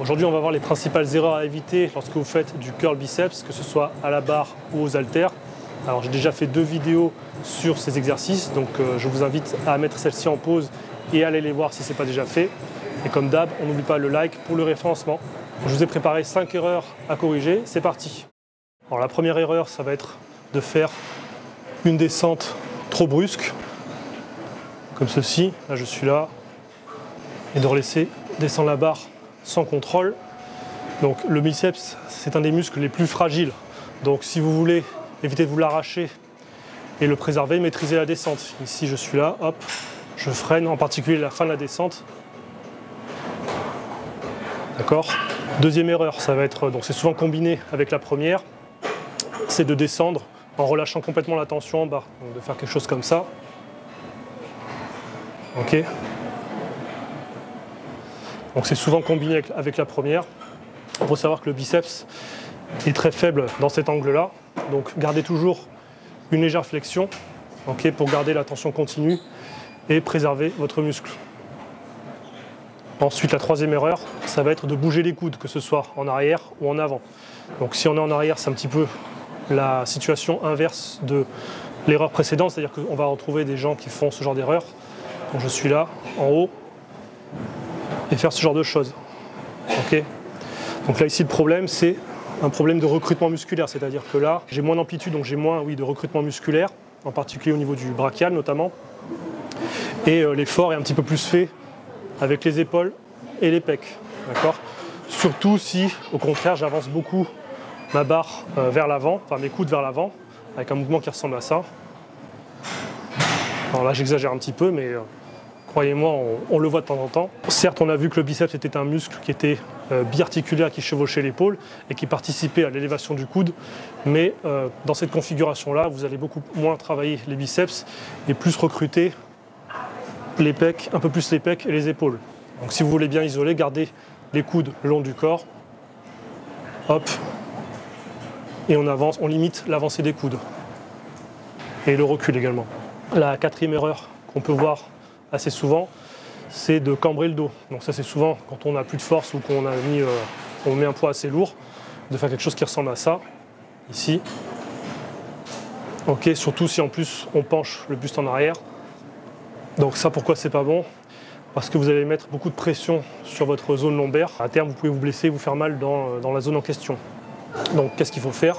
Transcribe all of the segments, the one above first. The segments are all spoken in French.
Aujourd'hui, on va voir les principales erreurs à éviter lorsque vous faites du curl biceps, que ce soit à la barre ou aux haltères. Alors j'ai déjà fait 2 vidéos sur ces exercices, donc je vous invite à mettre celle-ci en pause et à aller les voir si ce n'est pas déjà fait. Et comme d'hab, on n'oublie pas le like pour le référencement. Je vous ai préparé 5 erreurs à corriger, c'est parti. Alors la première erreur, ça va être de faire une descente trop brusque, comme ceci. Là je suis là, et de relaisser descendre la barre sans contrôle. Donc le biceps, c'est un des muscles les plus fragiles. Donc si vous voulez éviter de vous l'arracher et le préserver, maîtrisez la descente. Ici je suis là, hop, je freine, en particulier la fin de la descente. D'accord. Deuxième erreur, ça va être, donc c'est souvent combiné avec la première, c'est de descendre en relâchant complètement la tension en bas. Donc de faire quelque chose comme ça. Ok. Donc c'est souvent combiné avec la première. Il faut savoir que le biceps est très faible dans cet angle-là. Donc gardez toujours une légère flexion, okay, pour garder la tension continue et préserver votre muscle. Ensuite, la troisième erreur, ça va être de bouger les coudes, que ce soit en arrière ou en avant. Donc si on est en arrière, c'est un petit peu la situation inverse de l'erreur précédente, c'est-à-dire qu'on va retrouver des gens qui font ce genre d'erreur. Donc je suis là, en haut, et faire ce genre de choses. Okay. Donc là ici le problème, c'est un problème de recrutement musculaire, c'est-à-dire que là j'ai moins d'amplitude, donc j'ai moins de recrutement musculaire, en particulier au niveau du brachial notamment, et l'effort est un petit peu plus fait avec les épaules et les pecs, d'accord. Surtout si au contraire j'avance beaucoup ma barre vers l'avant, enfin mes coudes vers l'avant, avec un mouvement qui ressemble à ça. Alors là j'exagère un petit peu, mais croyez-moi, on le voit de temps en temps. Certes, on a vu que le biceps était un muscle qui était biarticulaire, qui chevauchait l'épaule et qui participait à l'élévation du coude, mais dans cette configuration-là, vous allez beaucoup moins travailler les biceps et plus recruter les pecs, un peu plus les pecs et les épaules. Donc si vous voulez bien isoler, gardez les coudes le long du corps, hop, et on avance, on limite l'avancée des coudes et le recul également. La quatrième erreur qu'on peut voir assez souvent, c'est de cambrer le dos. Donc ça c'est souvent quand on n'a plus de force ou qu'on on met un poids assez lourd, de faire quelque chose qui ressemble à ça, ici. Ok, surtout si en plus on penche le buste en arrière. Donc ça, pourquoi c'est pas bon? Parce que vous allez mettre beaucoup de pression sur votre zone lombaire. À terme, vous pouvez vous blesser, vous faire mal dans la zone en question. Donc qu'est-ce qu'il faut faire?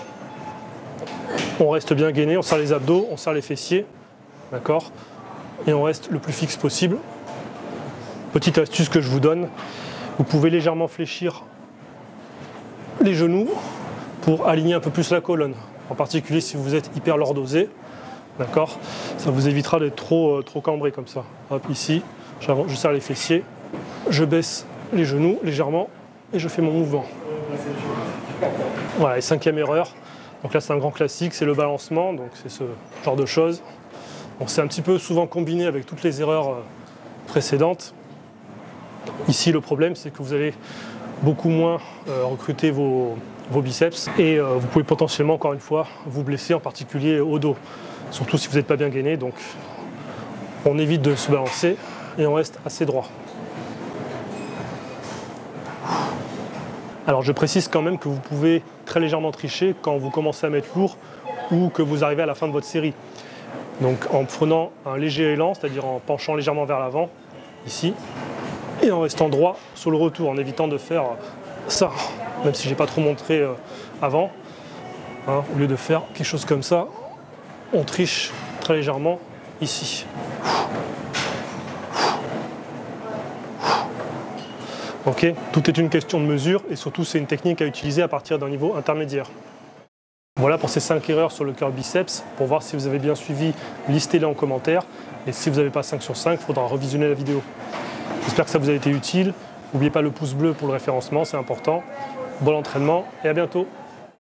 On reste bien gainé, on serre les abdos, on serre les fessiers, d'accord? Et on reste le plus fixe possible. Petite astuce que je vous donne, vous pouvez légèrement fléchir les genoux pour aligner un peu plus la colonne, en particulier si vous êtes hyper lordosé, d'accord. Ça vous évitera d'être trop cambré comme ça. Hop, ici, je serre les fessiers, je baisse les genoux légèrement et je fais mon mouvement. Voilà, et cinquième erreur, donc là c'est un grand classique, c'est le balancement, donc c'est ce genre de choses. C'est un petit peu souvent combiné avec toutes les erreurs précédentes. Ici, le problème, c'est que vous allez beaucoup moins recruter vos biceps et vous pouvez potentiellement, encore une fois, vous blesser, en particulier au dos. Surtout si vous n'êtes pas bien gainé. Donc, on évite de se balancer et on reste assez droit. Alors, je précise quand même que vous pouvez très légèrement tricher quand vous commencez à mettre lourd ou que vous arrivez à la fin de votre série. Donc en prenant un léger élan, c'est-à-dire en penchant légèrement vers l'avant, ici, et en restant droit sur le retour, en évitant de faire ça, même si je n'ai pas trop montré avant. Hein, au lieu de faire quelque chose comme ça, on triche très légèrement ici. Ok, tout est une question de mesure et surtout c'est une technique à utiliser à partir d'un niveau intermédiaire. Voilà pour ces 5 erreurs sur le curl biceps. Pour voir si vous avez bien suivi, listez-les en commentaire. Et si vous n'avez pas 5 sur 5, il faudra revisionner la vidéo. J'espère que ça vous a été utile. N'oubliez pas le pouce bleu pour le référencement, c'est important. Bon entraînement et à bientôt.